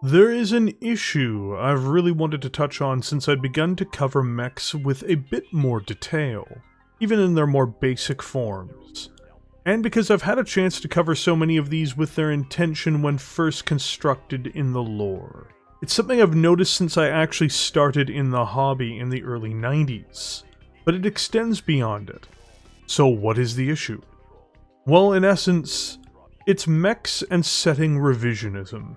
There is an issue I've really wanted to touch on since I'd begun to cover mechs with a bit more detail, even in their more basic forms. And because I've had a chance to cover so many of these with their intention when first constructed in the lore. It's something I've noticed since I actually started in the hobby in the early 90s, but it extends beyond it. So what is the issue? Well, in essence, it's mechs and setting revisionism.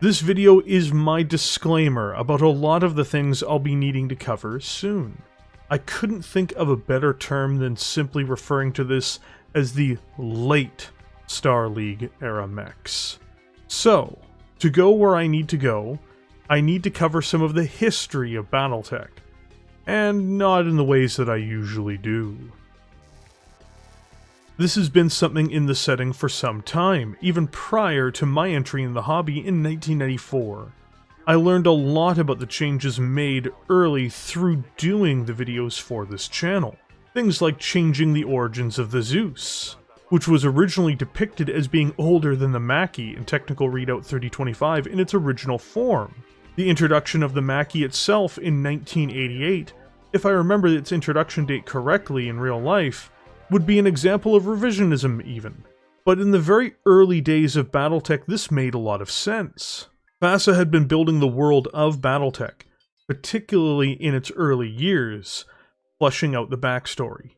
This video is my disclaimer about a lot of the things I'll be needing to cover soon. I couldn't think of a better term than simply referring to this as the late Star League era mechs. So, to go where I need to go, I need to cover some of the history of Battletech, and not in the ways that I usually do. This has been something in the setting for some time, even prior to my entry in the hobby in 1994. I learned a lot about the changes made early through doing the videos for this channel. Things like changing the origins of the Zeus, which was originally depicted as being older than the Mackie in Technical Readout 3025 in its original form. The introduction of the Mackie itself in 1988, if I remember its introduction date correctly in real life, would be an example of revisionism even. But in the very early days of Battletech, this made a lot of sense. FASA had been building the world of Battletech, particularly in its early years, fleshing out the backstory.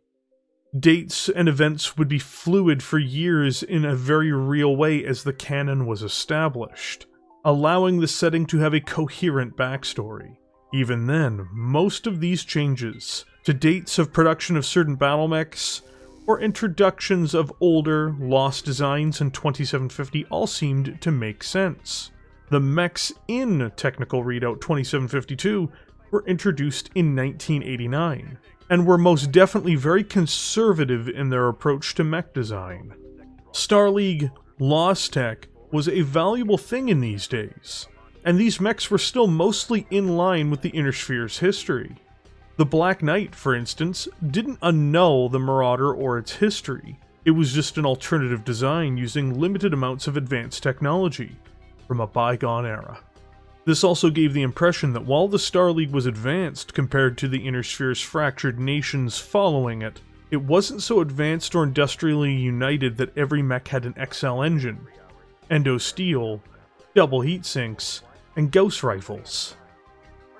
Dates and events would be fluid for years in a very real way as the canon was established, allowing the setting to have a coherent backstory. Even then, most of these changes to dates of production of certain Battlemechs or introductions of older, lost designs in 2750 all seemed to make sense. The mechs in Technical Readout 2752 were introduced in 1989, and were most definitely very conservative in their approach to mech design. Star League Lost Tech was a valuable thing in these days, and these mechs were still mostly in line with the Inner Sphere's history. The Black Knight, for instance, didn't annul the Marauder or its history. It was just an alternative design using limited amounts of advanced technology from a bygone era. This also gave the impression that while the Star League was advanced compared to the Inner Sphere's fractured nations following it, it wasn't so advanced or industrially united that every mech had an XL engine, endo steel, double heatsinks, and gauss rifles.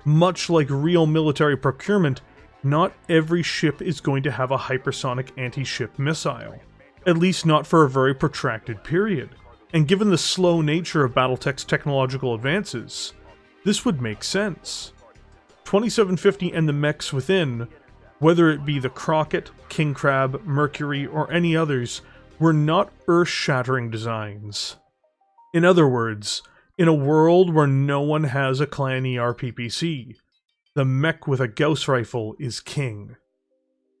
Much like real military procurement, not every ship is going to have a hypersonic anti-ship missile, at least not for a very protracted period. And given the slow nature of Battletech's technological advances, this would make sense. 2750 and the mechs within, whether it be the Crockett, King Crab, Mercury, or any others, were not earth-shattering designs. In other words, in a world where no one has a Clan ERPPC, the mech with a Gauss rifle is king.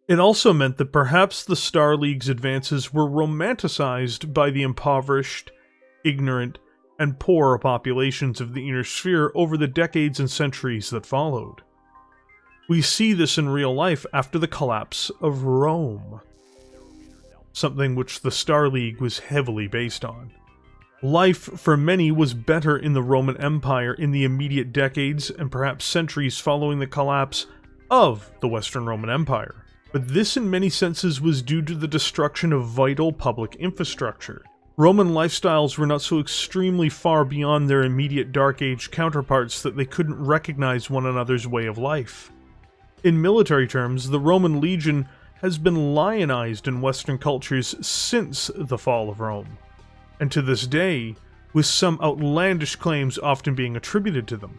It also meant that perhaps the Star League's advances were romanticized by the impoverished, ignorant, and poor populations of the Inner Sphere over the decades and centuries that followed. We see this in real life after the collapse of Rome, something which the Star League was heavily based on. Life for many was better in the Roman Empire in the immediate decades and perhaps centuries following the collapse of the Western Roman Empire. But this in many senses was due to the destruction of vital public infrastructure. Roman lifestyles were not so extremely far beyond their immediate Dark Age counterparts that they couldn't recognize one another's way of life. In military terms, the Roman legion has been lionized in Western cultures since the fall of Rome, and to this day, with some outlandish claims often being attributed to them.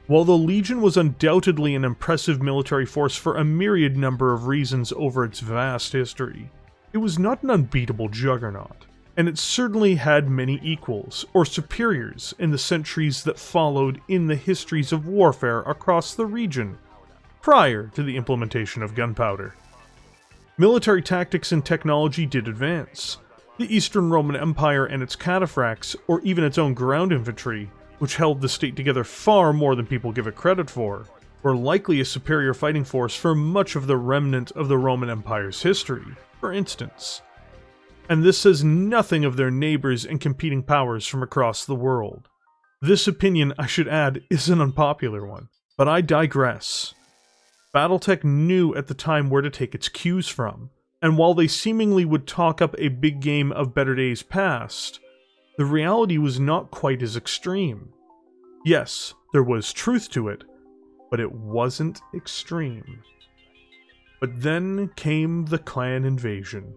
While the Legion was undoubtedly an impressive military force for a myriad number of reasons over its vast history, it was not an unbeatable juggernaut, and it certainly had many equals, or superiors, in the centuries that followed in the histories of warfare across the region, prior to the implementation of gunpowder. Military tactics and technology did advance. The Eastern Roman Empire and its cataphracts, or even its own ground infantry, which held the state together far more than people give it credit for, were likely a superior fighting force for much of the remnant of the Roman Empire's history, for instance. And this says nothing of their neighbors and competing powers from across the world. This opinion, I should add, is an unpopular one, but I digress. Battletech knew at the time where to take its cues from, and while they seemingly would talk up a big game of better days past, the reality was not quite as extreme. Yes, there was truth to it, but it wasn't extreme. But then came the clan invasion.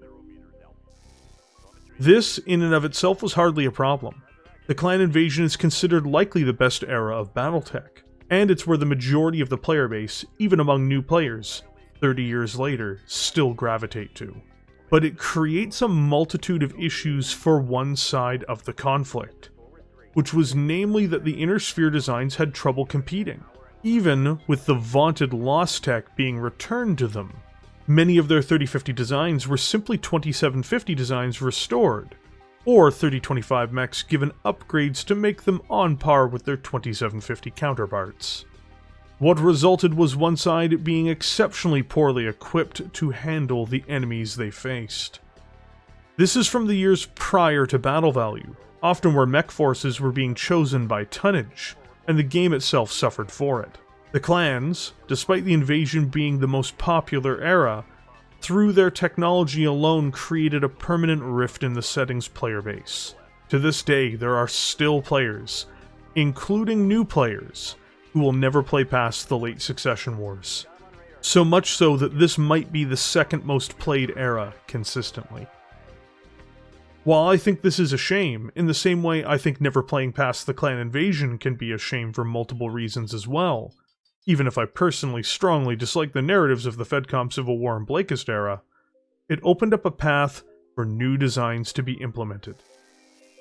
This, in and of itself, was hardly a problem. The clan invasion is considered likely the best era of Battletech, and it's where the majority of the player base, even among new players, 30 years later, still gravitate to. But it creates a multitude of issues for one side of the conflict, which was namely that the Inner Sphere designs had trouble competing, even with the vaunted Lost Tech being returned to them. Many of their 3050 designs were simply 2750 designs restored, or 3025 mechs given upgrades to make them on par with their 2750 counterparts. What resulted was one side being exceptionally poorly equipped to handle the enemies they faced. This is from the years prior to battle value, often where mech forces were being chosen by tonnage, and the game itself suffered for it. The clans, despite the invasion being the most popular era, through their technology alone created a permanent rift in the setting's player base. To this day, there are still players, including new players, who will never play past the late Succession Wars. So much so that this might be the second most played era consistently. While I think this is a shame, in the same way I think never playing past the clan invasion can be a shame for multiple reasons as well, even if I personally strongly dislike the narratives of the FedCom Civil War and Blakist era, it opened up a path for new designs to be implemented.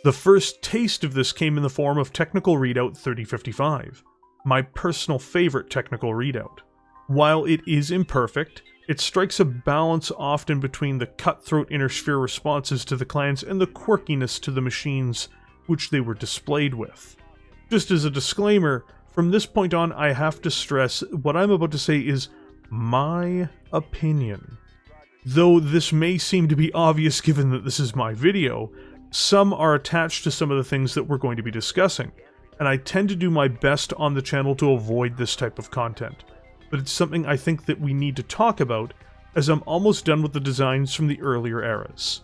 The first taste of this came in the form of Technical Readout 3055, my personal favorite technical readout. While it is imperfect, it strikes a balance often between the cutthroat Inner Sphere responses to the clans and the quirkiness to the machines which they were displayed with. Just as a disclaimer, from this point on I have to stress what I'm about to say is my opinion. Though this may seem to be obvious given that this is my video, some are attached to some of the things that we're going to be discussing, and I tend to do my best on the channel to avoid this type of content. But it's something I think that we need to talk about, as I'm almost done with the designs from the earlier eras.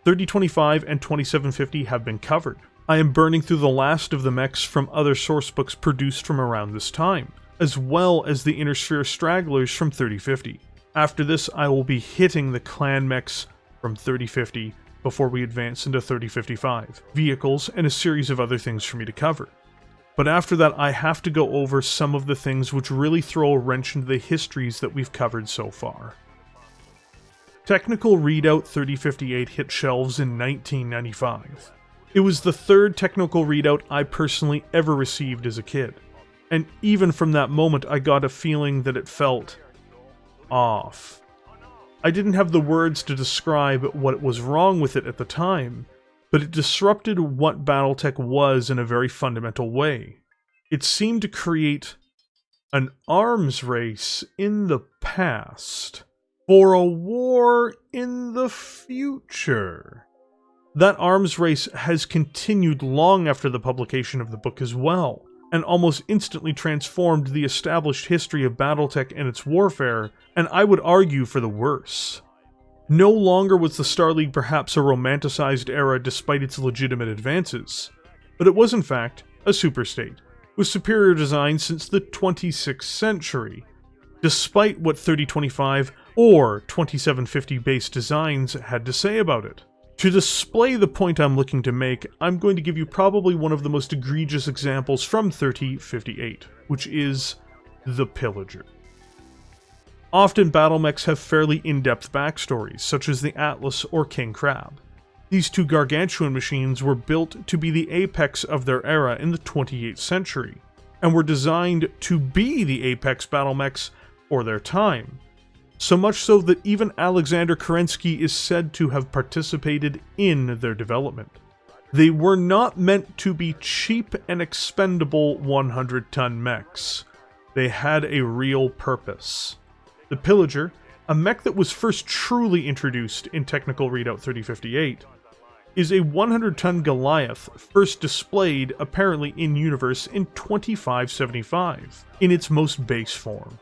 3025 and 2750 have been covered. I am burning through the last of the mechs from other sourcebooks produced from around this time, as well as the Inner Sphere stragglers from 3050. After this, I will be hitting the clan mechs from 3050 before we advance into 3055, vehicles, and a series of other things for me to cover. But after that, I have to go over some of the things which really throw a wrench into the histories that we've covered so far. Technical Readout 3058 hit shelves in 1995. It was the third technical readout I personally ever received as a kid, and even from that moment I got a feeling that it felt off. I didn't have the words to describe what was wrong with it at the time, but it disrupted what Battletech was in a very fundamental way. It seemed to create an arms race in the past for a war in the future. That arms race has continued long after the publication of the book as well, and almost instantly transformed the established history of Battletech and its warfare, and I would argue for the worse. No longer was the Star League perhaps a romanticized era despite its legitimate advances, but it was in fact a superstate, with superior design since the 26th century, despite what 3025 or 2750 based designs had to say about it. To display the point I'm looking to make, I'm going to give you probably one of the most egregious examples from 3058, which is the Pillager. Often Battlemechs have fairly in-depth backstories, such as the Atlas or King Crab. These two gargantuan machines were built to be the apex of their era in the 28th century, and were designed to be the apex Battlemechs for their time. So much so that even Alexander Kerensky is said to have participated in their development. They were not meant to be cheap and expendable 100-ton mechs. They had a real purpose. The Pillager, a mech that was first truly introduced in Technical Readout 3058, is a 100-ton Goliath, first displayed apparently in-universe in 2575, in its most base form.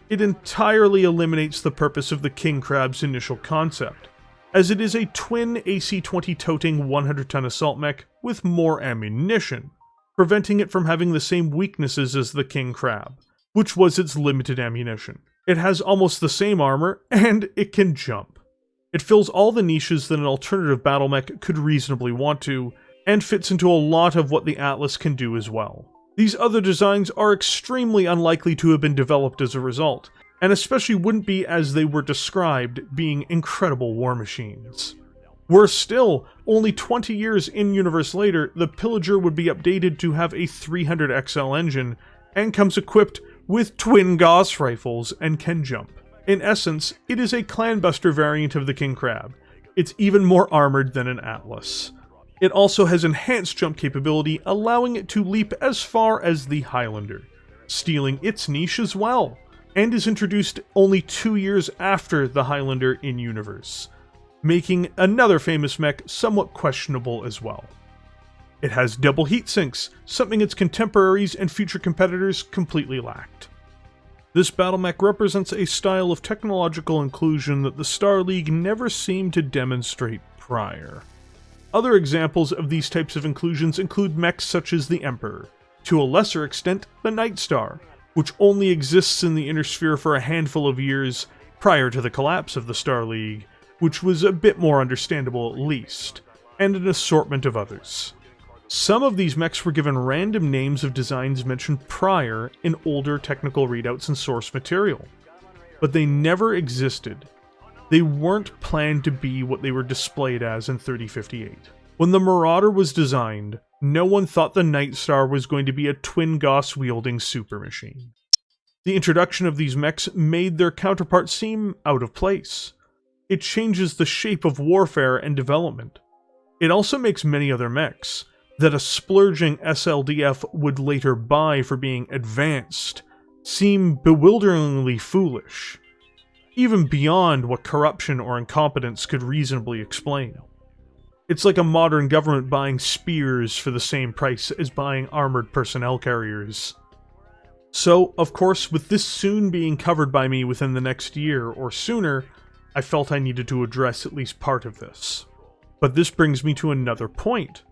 It entirely eliminates the purpose of the King Crab's initial concept, as it is a twin AC-20 toting 100-ton assault mech with more ammunition, preventing it from having the same weaknesses as the King Crab, which was its limited ammunition. It has almost the same armor, and it can jump. It fills all the niches that an alternative Battlemech could reasonably want to, and fits into a lot of what the Atlas can do as well. These other designs are extremely unlikely to have been developed as a result, and especially wouldn't be as they were described, being incredible war machines. Worse still, only 20 years in-universe later, the Pillager would be updated to have a 300XL engine, and comes equipped with twin Gauss rifles and can jump. In essence, it is a clanbuster variant of the King Crab. It's even more armored than an Atlas. It also has enhanced jump capability, allowing it to leap as far as the Highlander, stealing its niche as well, and is introduced only 2 years after the Highlander in-universe, making another famous mech somewhat questionable as well. It has double heat sinks, something its contemporaries and future competitors completely lacked. This Battlemech represents a style of technological inclusion that the Star League never seemed to demonstrate prior. Other examples of these types of inclusions include mechs such as the Emperor, to a lesser extent the Nightstar, which only exists in the Inner Sphere for a handful of years prior to the collapse of the Star League, which was a bit more understandable at least, and an assortment of others. Some of these mechs were given random names of designs mentioned prior in older technical readouts and source material, but they never existed. They weren't planned to be what they were displayed as in 3058. When the Marauder was designed, no one thought the Nightstar was going to be a twin Gauss-wielding super machine. The introduction of these mechs made their counterparts seem out of place. It changes the shape of warfare and development. It also makes many other mechs that a splurging SLDF would later buy for being advanced seem bewilderingly foolish, even beyond what corruption or incompetence could reasonably explain. It's like a modern government buying spears for the same price as buying armored personnel carriers. So, of course, with this soon being covered by me within the next year or sooner, I felt I needed to address at least part of this. But this brings me to another point.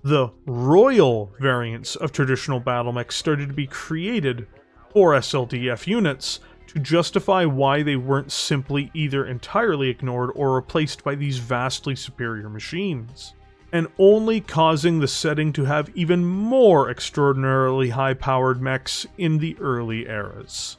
The royal variants of traditional Battlemechs started to be created for SLDF units to justify why they weren't simply either entirely ignored or replaced by these vastly superior machines, and only causing the setting to have even more extraordinarily high-powered mechs in the early eras.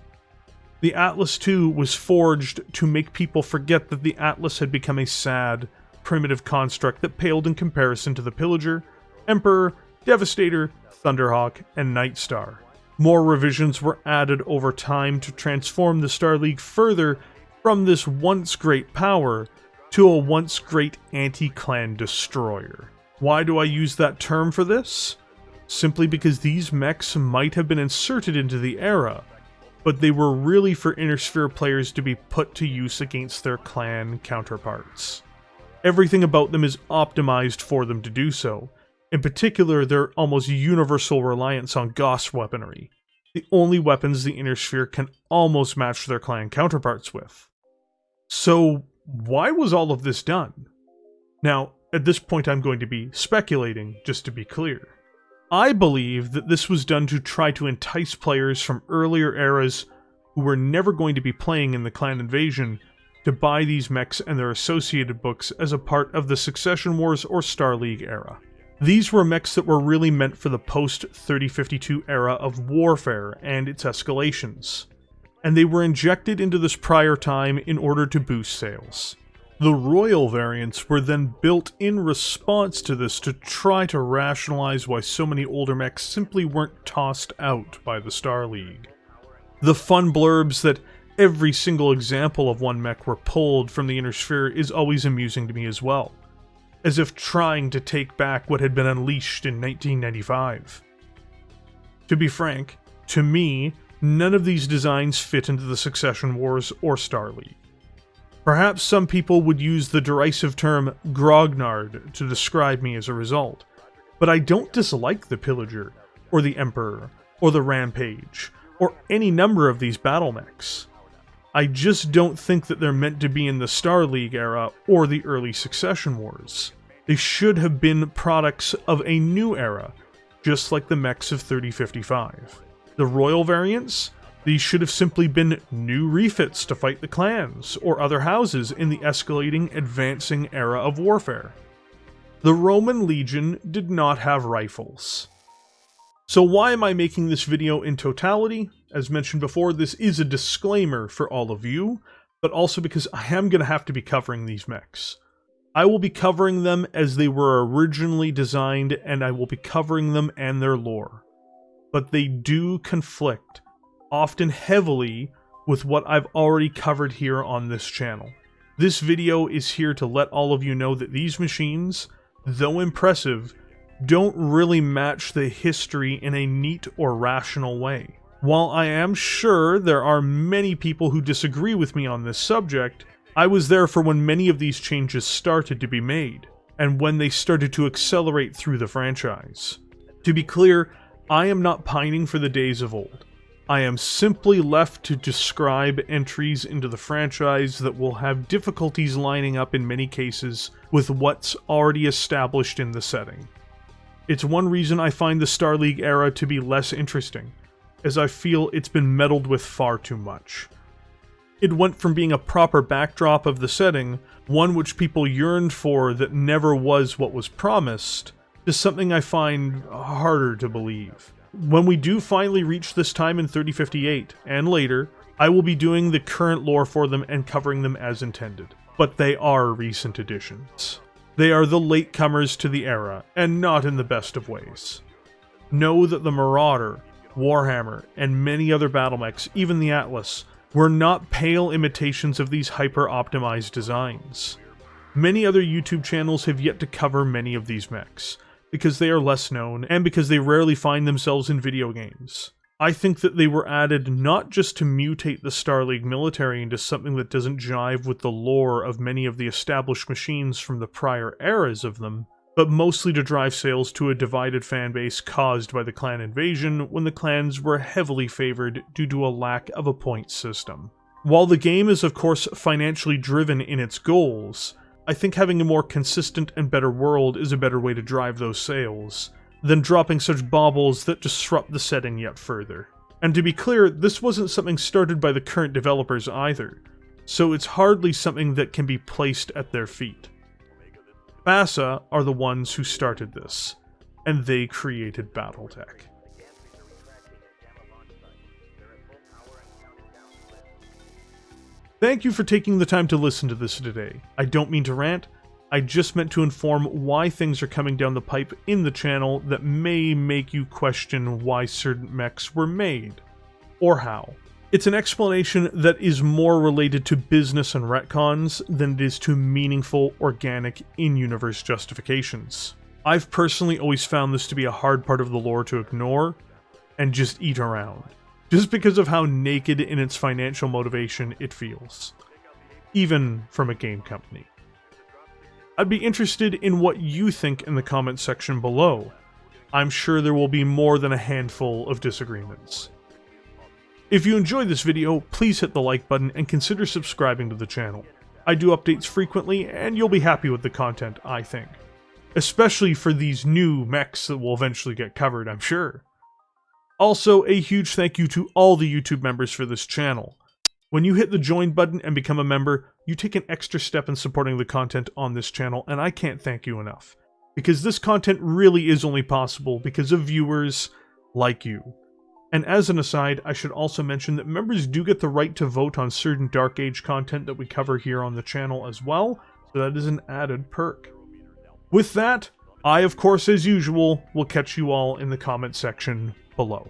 The Atlas II was forged to make people forget that the Atlas had become a sad, primitive construct that paled in comparison to the Pillager, Emperor, Devastator, Thunderhawk, and Nightstar. More revisions were added over time to transform the Star League further from this once great power to a once great anti-clan destroyer. Why do I use that term for this? Simply because these mechs might have been inserted into the era, but they were really for Inner Sphere players to be put to use against their clan counterparts. Everything about them is optimized for them to do so. In particular, their almost universal reliance on Gauss weaponry, the only weapons the Inner Sphere can almost match their clan counterparts with. So, why was all of this done? Now, at this point I'm going to be speculating, just to be clear. I believe that this was done to try to entice players from earlier eras who were never going to be playing in the clan invasion to buy these mechs and their associated books as a part of the Succession Wars or Star League era. These were mechs that were really meant for the post-3052 era of warfare and its escalations, and they were injected into this prior time in order to boost sales. The royal variants were then built in response to this to try to rationalize why so many older mechs simply weren't tossed out by the Star League. The fun blurbs that every single example of one mech were pulled from the Inner Sphere is always amusing to me as well, as if trying to take back what had been unleashed in 1995. To be frank, to me, none of these designs fit into the Succession Wars or Star League. Perhaps some people would use the derisive term grognard to describe me as a result, but I don't dislike the Pillager, or the Emperor, or the Rampage, or any number of these Battlemechs. I just don't think that they're meant to be in the Star League era or the early Succession Wars. They should have been products of a new era, just like the mechs of 3055. The Royal variants? These should have simply been new refits to fight the clans or other houses in the escalating, advancing era of warfare. The Roman Legion did not have rifles. So why am I making this video in totality? As mentioned before, this is a disclaimer for all of you, but also because I am going to have to be covering these mechs. I will be covering them as they were originally designed, and I will be covering them and their lore. But they do conflict, often heavily, with what I've already covered here on this channel. This video is here to let all of you know that these machines, though impressive, don't really match the history in a neat or rational way. While I am sure there are many people who disagree with me on this subject, I was there for when many of these changes started to be made, and when they started to accelerate through the franchise. To be clear, I am not pining for the days of old. I am simply left to describe entries into the franchise that will have difficulties lining up in many cases with what's already established in the setting. It's one reason I find the Star League era to be less interesting, as I feel it's been meddled with far too much. It went from being a proper backdrop of the setting, one which people yearned for that never was what was promised, to something I find harder to believe. When we do finally reach this time in 3058, and later, I will be doing the current lore for them and covering them as intended. But they are recent additions. They are the latecomers to the era, and not in the best of ways. Know that the Marauder, Warhammer, and many other Battlemechs, even the Atlas, were not pale imitations of these hyper-optimized designs. Many other YouTube channels have yet to cover many of these mechs, because they are less known, and because they rarely find themselves in video games. I think that they were added not just to mutate the Star League military into something that doesn't jive with the lore of many of the established machines from the prior eras of them, but mostly to drive sales to a divided fanbase caused by the clan invasion when the clans were heavily favored due to a lack of a point system. While the game is of course financially driven in its goals, I think having a more consistent and better world is a better way to drive those sales than dropping such baubles that disrupt the setting yet further. And to be clear, this wasn't something started by the current developers either, so it's hardly something that can be placed at their feet. BASA are the ones who started this, and they created Battletech. Thank you for taking the time to listen to this today. I don't mean to rant, I just meant to inform why things are coming down the pipe in the channel that may make you question why certain mechs were made, or how. It's an explanation that is more related to business and retcons than it is to meaningful, organic, in-universe justifications. I've personally always found this to be a hard part of the lore to ignore and just eat around, just because of how naked in its financial motivation it feels, even from a game company. I'd be interested in what you think in the comments section below. I'm sure there will be more than a handful of disagreements. If you enjoyed this video, please hit the like button and consider subscribing to the channel. I do updates frequently, and you'll be happy with the content, I think. Especially for these new mechs that will eventually get covered, I'm sure. Also, a huge thank you to all the YouTube members for this channel. When you hit the join button and become a member, you take an extra step in supporting the content on this channel, and I can't thank you enough. Because this content really is only possible because of viewers like you. And as an aside, I should also mention that members do get the right to vote on certain Dark Age content that we cover here on the channel as well, so that is an added perk. With that, I of course as usual will catch you all in the comment section below.